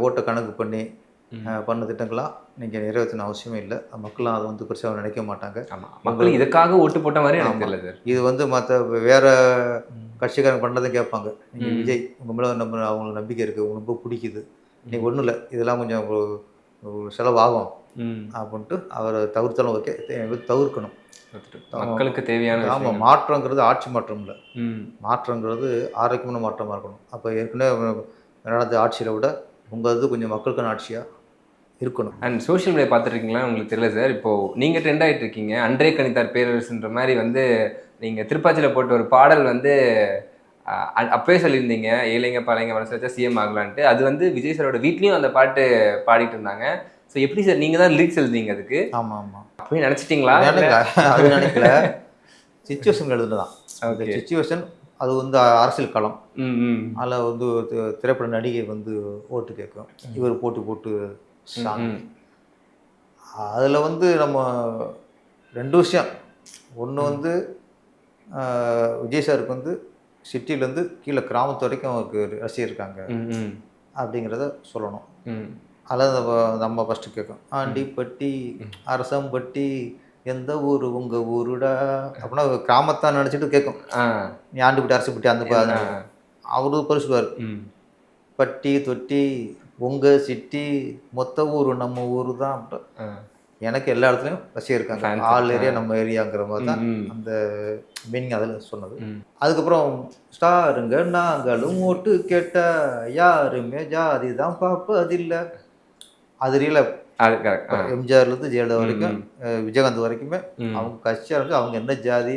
ஓட்டை கணக்கு பண்ணி பண்ண திட்டங்களாம் நீங்கள் நிறைவேற்றணும் அவசியமே இல்லை. மக்கள்லாம் அதை வந்து பெருசாக நினைக்க மாட்டாங்க. ஆமாம், மக்கள் இதுக்காக ஓட்டு போட்ட மாதிரி எனக்கு தெரியல சார். இது வந்து மற்ற வேறு கட்சிக்காரங்க பண்ணுறதை கேட்பாங்க. நீங்கள் விஜய் உங்கள் மேலே நம்ம அவங்களுக்கு நம்பிக்கை இருக்குது, உங்களுக்கு ரொம்ப பிடிக்குது, நீங்கள் ஒன்றும் இல்லை இதெல்லாம் கொஞ்சம் செலவாகும் அப்படின்ட்டு அவரை தவிர்த்தாலும் ஓகே, தவிர்க்கணும். மக்களுக்கு தேவையான. ஆமாம், மாற்றங்கிறது ஆட்சி மாற்றம் இல்லை, மாற்றங்கிறது ஆரோக்கியமான மாற்றமாக இருக்கணும். அப்போ ஏற்கனவே நடந்த ஆட்சியில் விட உங்கள் இது கொஞ்சம் மக்களுக்கான ஆட்சியாக இருக்கணும். அண்ட் சோஷியல் மீடியா பார்த்துருக்கீங்களா உங்களுக்கு தெரியல சார். இப்போது நீங்கள் ட்ரெண்ட் ஆகிட்டு இருக்கீங்க. அன்றே கணித்தார் பேரரசுன்ற மாதிரி வந்து நீங்கள் திருப்பாச்சியில் போட்ட ஒரு பாடல் வந்து அப்பவே சொல்லியிருந்தீங்க, ஏழைங்க பாலைங்க மனசு வச்சா சிஎம் ஆகலான்ட்டு. அது வந்து விஜய் சாரோட வீட்லேயும் அந்த பாட்டு பாடிட்டு இருந்தாங்க. ஸோ எப்படி சார் நீங்கள் தான் லிரிக்ஸ் எழுதிங்க அதுக்கு? ஆமாம் ஆமாம், அப்பவே நினச்சிட்டிங்களா? அது நினைக்கல, சிச்சுவேஷன் எழுதுதான். அந்த சிச்சுவேஷன் அது வந்து அரசியல் களம். அதில் வந்து திரைப்பட நடிகை வந்து ஓட்டு கேட்கும், இவர் போட்டு சாங். அதில் வந்து நம்ம 2 விஷயம். ஒன்று வந்து விஜய் சாருக்கு வந்து சிட்டிலேருந்து கீழே கிராமத்து வரைக்கும் அவருக்கு ரசிகர் இருக்காங்க அப்படிங்கிறத சொல்லணும். அதில் நம்ம ஃபஸ்ட்டு கேட்கும், ஆண்டிப்பட்டி அரசம்பட்டி எந்த ஊர் உங்கள் ஊருடா அப்படின்னா கிராமத்தான் நினச்சிட்டு கேட்கும். நீ ஆண்டிப்பட்டி அரசப்பட்டி அந்த அவரு பரிசுவார், பட்டி தொட்டி உங்கள் சிட்டி மொத்த ஊர் நம்ம ஊர் தான். எனக்கு எல்லா இடத்துலையும் ரசிகர் இருக்காங்க, ஆல் ஏரியா நம்ம ஏரியாங்கிற மாதிரி தான் அந்த மீனிங் அதில் சொன்னது. அதுக்கப்புறம் ஸ்டாருங்க நாங்களும் ஓட்டு கேட்ட யாருமே ஜாதி தான் பார்ப்பதில்லை. அது ரீல எம்ஜிஆர்லேருந்து ஜெயலலிதா வரைக்கும் விஜயகாந்த் வரைக்குமே அவங்க கட்சியாக இருந்து அவங்க என்ன ஜாதி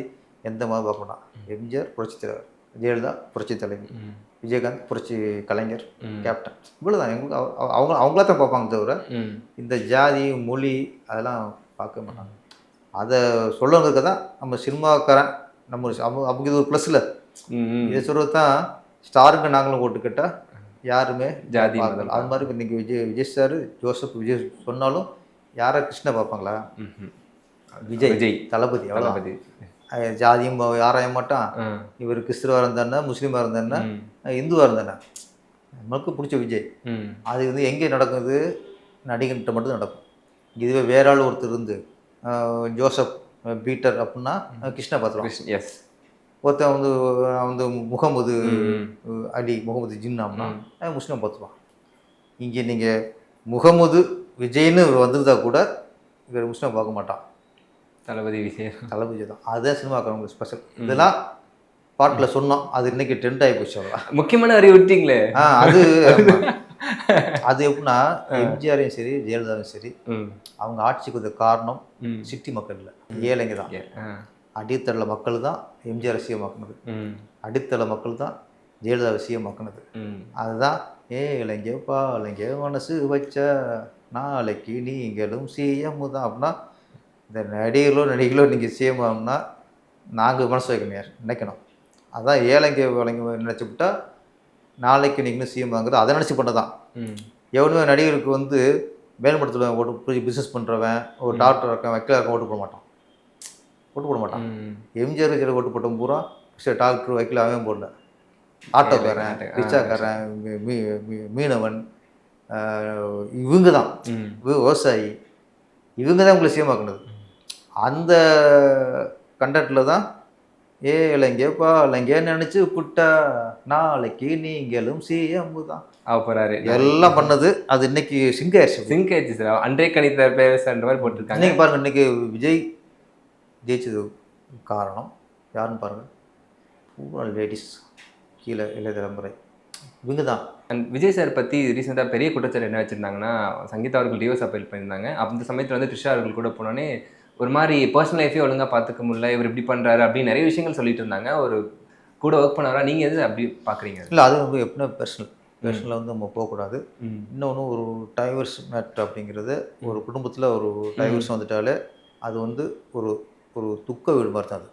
எந்த மாதிரி பார்க்கணும். எம்ஜிஆர் புரட்சி தலைவர், ஜெயலலிதா புரட்சி தலைவி, விஜயகாந்த் புரட்சி கலைஞர் கேப்டன், இவ்வளோதான். எங்களுக்கு அவங்களா தான் பார்ப்பாங்க தவிர இந்த ஜாதி மொழி அதெல்லாம் பார்க்க மாட்டாங்க. அதை சொல்லணுங்கிறதுக்கு தான் நம்ம சினிமாக்காரன் நம்ம அவங்க இது ஒரு ப்ளஸ்ஸில் இதை சொல்கிறது தான். ஸ்டாருக்கு நாங்களும் ஓட்டு கேட்டால் யாருமே ஜாதி அது மாதிரி இன்றைக்கி விஜய் சார் ஜோசப் விஜய் சொன்னாலும் யாரை கிருஷ்ணா பார்ப்பாங்களா? விஜய் தளபதி தளபதி ஜாதியும் ஆராய மாட்டான். இவர் கிறிஸ்துவாக இருந்தானே, முஸ்லீமாக இருந்தானே, இந்துவாக இருந்தானே, நம்மளுக்கு பிடிச்ச விஜய். அது வந்து எங்கே நடக்குது? நடிகன்கிட்ட மட்டும் நடக்கும். இதுவே வேற ஆள் ஒருத்தர் இருந்து ஜோசப் பீட்டர் அப்படின்னா கிருஷ்ணா பார்த்துருவான். எஸ், ஒருத்தன் வந்து முகமது அலி, முகமது ஜின்னாம்னா முஸ்லீம் பார்த்துருவான். இங்கே நீங்கள் முகமது விஜய்னு வந்திருந்தா கூட இவர் முஸ்லீம் பார்க்க மாட்டான். தளபதி விஜய் தான். அதுதான் சினிமாக்காரங்களுக்கு ஸ்பெஷல். இதெல்லாம் பாட்டில் சொன்னோம், அது இன்னைக்கு ட்ரெண்ட் ஆகி போச்சு. அவ்வளோ முக்கியமான அறிவு விட்டீங்களே. அது எப்படின்னா எம்ஜிஆரையும் சரி ஜெயலலிதாவும் சரி அவங்க ஆட்சிக்கு வந்த காரணம் சிட்டி மக்கள் இல்லை, ஏழைங்க தான். அடித்தள மக்கள் தான் எம்ஜிஆர் ரசிகமாக்குனது, அடித்தள மக்கள் தான் ஜெயலலிதா ரசிகமாக்குனது. அதுதான் ஏழைங்க பாலைங்க மனசு வச்ச நாளைக்கு நீங்களும் சிஎம் தான். அப்படின்னா இந்த நடிகளோ நீங்கள் சிஎம் ஆகும்னா நாங்கள் மனசு வைக்கணும், நினைக்கணும். அதான் ஏழைங்க வேலைங்க நினச்சிவிட்டா நாளைக்கு நீங்களும் சிஎம் ஆகுறது அதை நினச்சி பண்ண தான். எவனுமே நடிகருக்கு வந்து மேல்மட்டத்தில் ஓட்டு பிஸ்னஸ் பண்ணுறவன், ஒரு டாக்டர் இருக்கான், வக்கீலாக இருக்கான், ஓட்டு போட மாட்டான். எம்ஜிஆர் சில ஓட்டு போட்ட பூரா சரி டாக்டர் வக்கீல் அவன் போடல, ஆட்டோக்காரன், ரிச்சாக்காரன், மீனவன், இவங்க தான் விவசாயி, இவங்க தான் உங்களை சிஎம் ஆக்குனது. அந்த கண்டென்ட்டில் தான் இலங்கேப்பா இலங்கே நினைச்சு புட்டா நாளைக்கு நீங்களும் சிஎம் தான் போறாரு. எல்லாம் பண்ணது அது இன்னைக்கு சிங்க் ஆயிடுச்சு. சிங்க் ஆயிடுச்சு சார். அன்றே கணித்த பேசுற மாதிரி போட்டிருக்காங்க. இன்னைக்கு பாருங்க, இன்னைக்கு விஜய் ஜெயிச்சது காரணம் யாருன்னு பாருங்க, பூரா லேடிஸ், கீழே இளைய தலைமுறை, இவங்க தான். அண்ட் விஜய் சார் பற்றி ரீசெண்டாக பெரிய குற்றச்சாட்டு என்ன வச்சுருந்தாங்கன்னா, சங்கீதா அவர்கள் டிவோர்ஸ் அப்பீல் பண்ணியிருந்தாங்க. அந்த சமயத்தில் வந்து த்ரிஷா அவர்கள் கூட போனோன்னே ஒரு மாதிரி பர்சனல் லைஃபே ஒழுங்காக பார்த்துக்க முடியல, இவர் இப்படி பண்ணுறாரு அப்படின்னு நிறைய விஷயங்கள் சொல்லிட்டு இருந்தாங்க. ஒரு கூட ஒர்க் பண்ணாரா, நீங்கள் எது அப்படி பார்க்குறீங்க? இல்லை, அது வந்து எப்படின்னா பர்சனலில் வந்து நம்ம போகக்கூடாது. இன்னொன்று, ஒரு டைவர்ஸ் மேட்ரு அப்படிங்கிறது ஒரு குடும்பத்தில் ஒரு டைவர்ஸ் வந்துட்டாலே அது வந்து ஒரு ஒரு துக்க வீடு மாதிரி தான்.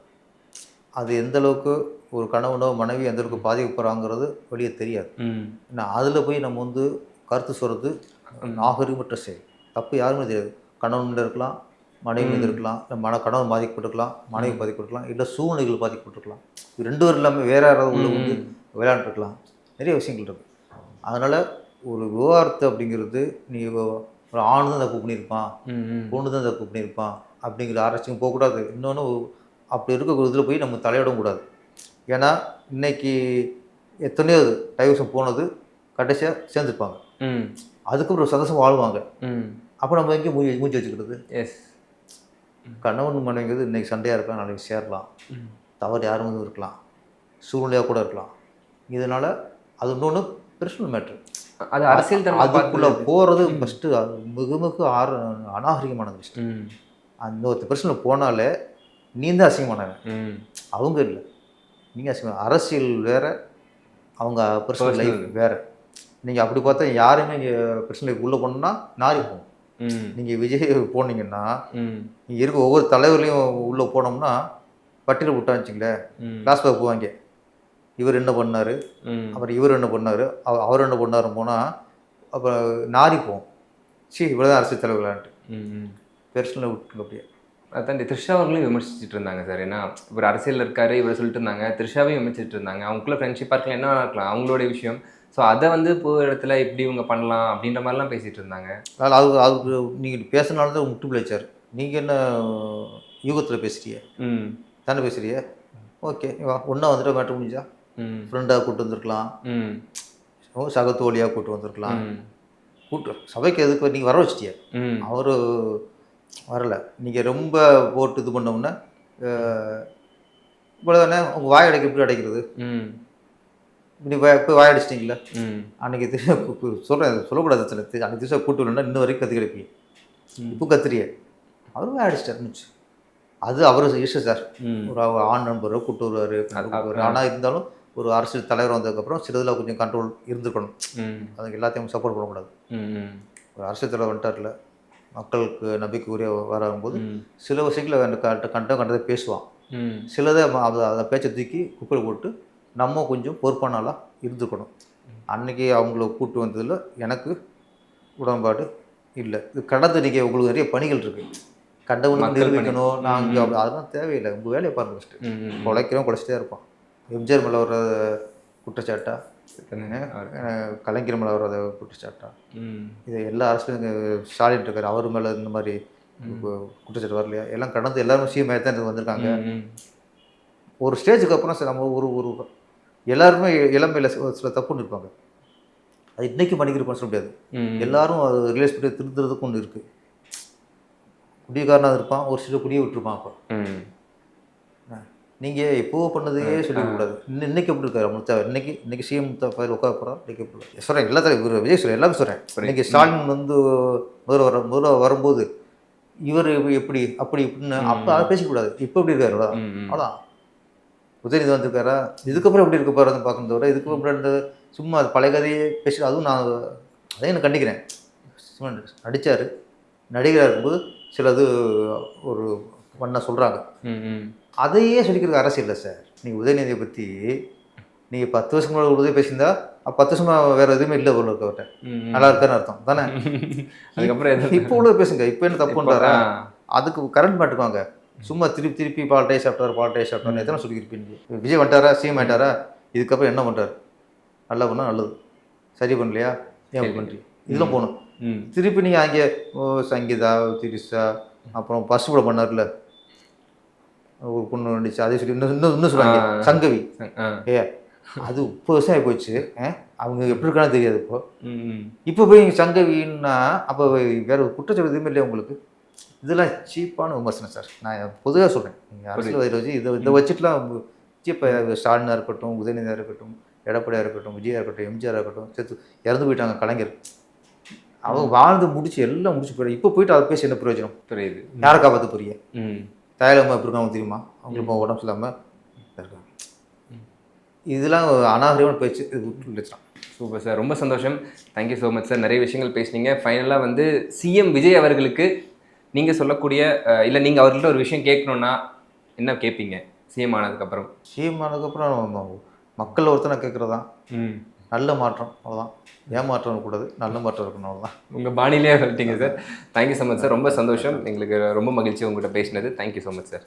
அது எந்த அளவுக்கு ஒரு கணவனோ மனைவி எந்த அளவுக்கு பாதிக்கப்படுறாங்கிறது வெளியே தெரியாது. ஏன்னா அதில் போய் நம்ம வந்து கருத்து சொல்கிறது நாகரிகமற்ற செயல். தப்பு யாருமே தெரியாது. கணவன் இருக்கலாம், மனைவி மீது இருக்கலாம், இல்லை கணவன் பாதிக்கப்பட்டிருக்கலாம், மனைவி பாதிக்கப்பட்டிருக்கலாம், இல்லை சூழ்நிலைகள் பாதிக்கப்பட்டிருக்கலாம். ரெண்டு பேரும் இல்லாமல் வேற யாராவது உள்ள வந்து விளையாண்டுருக்கலாம். நிறைய விஷயங்கள் இருக்குது. அதனால் ஒரு விவகாரத்து அப்படிங்கிறது நீ ஒரு ஆண் தான் தப்பு பண்ணியிருப்பான், பொண்ணு தான் தப்பு பண்ணியிருப்பான் அப்படிங்கிற ஆராய்ச்சியும் போகக்கூடாது. இன்னொன்று, அப்படி இருக்க இதில் போய் நம்ம தலையிடவும் கூடாது. ஏன்னா இன்னைக்கு எத்தனையோ டைவர்ஷன் போனது கடைசியாக சேர்ந்துருப்பாங்க, அதுக்கப்புறம் ஒரு சந்தோஷம் வாழ்வாங்க. அப்போ நம்ம எங்கேயும் மூஞ்சி வச்சுக்கிட்டது. கணவன் மனைவிங்கிறது இன்றைக்கி சண்டையாக இருக்கலாம், நாளைக்கு சேரலாம், தவறு யாரும் வந்து இருக்கலாம், சூழ்நிலையாக கூட இருக்கலாம். இதனால் அது இன்னொன்று பர்சனல் மேட்ரு. அது அரசியல் அதுக்குள்ளே போகிறது ஃபஸ்ட்டு மிக மிக அநாகரிகமானது விஷயம். அந்த ஒரு பிரச்சனை போனாலே நீ தான் அசிங்கமானவன், அவங்க இல்லை, நீங்கள் அசிங்கம். அரசியல் வேறு, அவங்க பர்சனல் லைஃப் வேறு. நீங்கள் அப்படி பார்த்தா யாருமே இங்கே பிரச்சனைக்கு உள்ளே போனோம்னா நாரி போகும். நீங்கள் விஜய் போனீங்கன்னா நீங்கள் இருக்க ஒவ்வொரு தலைவர்களையும் உள்ளே போனோம்னா பட்டியல் விட்டான்னு வச்சுங்களேன், கிளாஸ்பேக் போவாங்க. இவர் என்ன பண்ணார், அப்புறம் இவர் என்ன பண்ணார், அவர் என்ன பண்ணாரு போனால் அப்போ நாரி போவோம். இவ்வளோ தான் அரசியல் தலைவர்களான்ட்டு பெர்சனலை விட்டுருங்க. அப்படியே அதான் த்ரிஷா அவர்களையும் விமர்சிச்சுட்டு இருந்தாங்க சார். ஏன்னா இவர் அரசியல் இருக்காரு, இவர் சொல்லிட்டு இருந்தாங்க, த்ரிஷாவையும் விமர்சிச்சுட்டு இருந்தாங்க. அவங்களுக்குள்ள ஃப்ரெண்ட்ஷிப்பாக இருக்கலாம், என்ன இருக்கலாம், அவங்களோட விஷயம். ஸோ அதை வந்து புது இடத்துல இப்படி இவங்க பண்ணலாம் அப்படின்ற மாதிரிலாம் பேசிகிட்டு இருந்தாங்க. அதனால் அதுக்கு நீங்கள் பேசுனால தான் முட்டு பிழைச்சார். நீங்கள் என்ன யூகத்தில் பேசுறிய தானே பேசுறிய? ஓகே, ஒன்றா வந்துட்டு மேட்ரு முடிஞ்சா ஃப்ரெண்டாக கூப்பிட்டு வந்திருக்கலாம், சகத்தோழியாக கூப்பிட்டு வந்திருக்கலாம். சபைக்கு எதுக்கு நீங்கள் வர வச்சிட்டிய, அவர் வரலை. நீங்கள் ரொம்ப போட்டு இது பண்ணோம்னா இவ்வளோ தானே. உங்கள் வாய் அடைக்க எப்படி அடைக்கிறது? நீ இப்போ வாய் அடிச்சிட்டிங்களா? அன்றைக்கி சொல்கிறேன், சொல்லக்கூடாது. அன்றைக்கி திசை கூட்டு வரலன்னா இன்னும் வரைக்கும் கற்று கிடைப்பீங்க. இப்போ கத்துறிய, அவர் வாய் அடிச்சிட்டாருன்னு. அது அவர் இஷ்டம் சார். ஒரு ஆண் நண்பரை கூட்டு வருவார். ஆனால் இருந்தாலும் ஒரு அரசியல் தலைவர் வந்ததுக்கப்புறம் சிலதில் கொஞ்சம் கண்ட்ரோல் இருந்துக்கணும். அதுக்கு எல்லாத்தையும் சப்போர்ட் பண்ணக்கூடாது. ஒரு அரசியல் தலைவர் வந்துட்டார்ல, மக்களுக்கு நம்பிக்கை உரிய வரும்போது சில விஷயங்களை கண்டதை பேசுவான். சிலதை அதை பேச்சை தூக்கி குப்பையில் போட்டு நம்ம கொஞ்சம் பொறுப்பானாலாம் இருந்துக்கணும். அன்றைக்கி அவங்கள கூப்பிட்டு வந்ததில் எனக்கு உடன்பாடு இல்லை. இது கடந்து நீங்கள் உங்களுக்கு நிறைய பணிகள் இருக்குது, கண்டவனுக்கு நிரூபிக்கணும். நாங்கள் அதெல்லாம் தேவையில்லை. உங்கள் வேலையை பாருங்க. ஃபஸ்ட்டு குலைக்கிறோம், குலைச்சிட்டே இருப்பான். எம்ஜிஆர் மேலே வர குற்றச்சாட்டா, கலைஞர் மேலே வர குற்றச்சாட்டா, இது எல்லா அரசியலும் ஸ்டாலின் இருக்கார், அவர் மேலே இந்த மாதிரி குற்றச்சாட்டு வரலையா? எல்லாம் கடந்து எல்லாருமே சிஎம் தான் வந்திருக்காங்க. ஒரு ஸ்டேஜுக்கு அப்புறம் சார் நம்ம ஒரு எல்லாருமே இளமையில் சில தப்புன்னு இருப்பாங்க. அது இன்றைக்கி மன்னிக்கிறப்ப சொல்ல முடியாது. எல்லாரும் அது ரிலேஸ் பண்ணி திருந்துறதுக்கு ஒன்று இருக்குது. குடியக்காரனாக இருப்பான், ஒரு சில குடியை விட்டுருப்பான். அப்போ நீங்கள் எப்போ பண்ணதையே சொல்லிக்கூடாது. இன்னைக்கு எப்படி இருக்காரு முத்தா? இன்னைக்கு சிஎம் பயிர் உட்கார போகிறார். இன்னைக்கு எப்படி சொல்கிறேன், எல்லாத்தையும் இவர் விஜய் சொல்கிறேன், எல்லாமே சொல்கிறேன். இன்றைக்கி ஸ்டாலின் வந்து முதல்ல வரும்போது இவர் எப்படி அப்படி இப்படின்னு அப்போ அதை பேசக்கூடாது. இப்போ எப்படி இருக்காரு அதான் உதயநிதி வந்திருக்காரா, இதுக்கப்புறம் எப்படி இருக்க போகிறதுன்னு பார்க்கணும் தவிர இதுக்கப்புறம் சும்மா அது பழைய கதையே பேசி, அதுவும் நான் அதையும் நான் கண்டிக்கிறேன். சும்மா நடித்தார், நடிகராக இருக்கும்போது சிலது ஒரு பண்ண சொல்கிறாங்க, அதையே சொல்லிக்கிறதுக்கு அரசியல் இல்லை சார். நீங்கள் உதயநிதியை பற்றி நீங்கள் 10 வருஷம் முன்னாடி உதவி பேசியிருந்தா 10 வருஷமாக வேறு எதுவுமே இல்லை பொருள் இருக்கவட்ட நல்லா இருக்கான்னு அர்த்தம் தானே. அதுக்கப்புறம் இப்போ உள்ள பேசுங்க, இப்போ என்ன தப்பு பண்ணுறாரா, அதுக்கு கரண்ட் மாட்டுக்குவாங்க. சும்மா திருப்பி பால்டைஸ் சாப்பிட்டார் எத்தனை சொல்லியிருப்பீங்க. விஜய் வந்துட்டாரா, சிஎம் ஆகிட்டாரா, இதுக்கப்புறம் என்ன பண்ணுறாரு? நல்லா பண்ணால் நல்லது, சரி பண்ணலையா ஏன் பண்ணுறீங்க, இதெல்லாம் போகணும். திருப்பி நீங்கள் அங்கே சங்கீதா, திரிஷா, அப்புறம் ஃபர்ஸ்ட் கூட பண்ணார்ல, ஒரு பொண்ணு வந்துச்சு அதே சொல்லி இன்னும் சொல்லுவாங்க சங்கவி. அது 30 வருஷம் ஆகி போச்சு. அவங்க எப்படி இருக்கான்னு தெரியாது. இப்போ போய் சங்கவின்னா அப்போ வேற ஒரு குற்றச்சாட்டு எதுவுமே இல்லையா உங்களுக்கு? இதெல்லாம் சீப்பான விமர்சனம் சார். நான் பொதுவாக சொல்கிறேன். நீங்கள் அரசியல்வாதிகள் வச்சு இதை வச்சுட்டுலாம் இப்போ ஸ்டாலினாக இருக்கட்டும், உதயநிதியாக இருக்கட்டும், எடப்பாடியாக இருக்கட்டும், விஜயா இருக்கட்டும், எம்ஜிஆர் இருக்கட்டும், சேர்த்து இறந்து போயிட்டாங்க கலைஞர். அவங்க வாழ்ந்து முடிச்சு எல்லாம் முடிச்சு போயிடும். இப்போ போயிட்டு அதை பேசி என்ன பிரயோஜனம்? புரியுது. யாரை காப்பாற்ற போறீங்க? தாயலம்மா எப்படி இருக்காங்க தெரியுமா? அவங்களுக்கு உடம்பு இல்லாமல் இருக்காங்க. இதெல்லாம் அநாகரிகமான பேச்சு. இது விட்டுலாம். சூப்பர் சார், ரொம்ப சந்தோஷம். Thank you so much sir. நிறைய விஷயங்கள் பேசுனீங்க. ஃபைனலாக வந்து சிஎம் விஜய் அவர்களுக்கு நீங்கள் சொல்லக்கூடிய இல்லை நீங்கள் அவர்கிட்ட ஒரு விஷயம் கேட்கணுன்னா என்ன கேட்பீங்க? சிஎம் ஆனதுக்கப்புறம். சிஎம் ஆனதுக்கப்புறம் மக்கள் ஒருத்தனை கேட்குறதான் நல்ல மாற்றம், அவ்வளோதான். ஏமாற்றம் இருக்கக்கூடாது, நல்ல மாற்றம் இருக்கணும், அவ்வளோதான். உங்கள் பாணியிலே சொல்லிட்டீங்க sir. Thank you so much sir. ரொம்ப சந்தோஷம். எங்களுக்கு ரொம்ப மகிழ்ச்சி உங்கள்கிட்ட பேசினது. Thank you so much sir.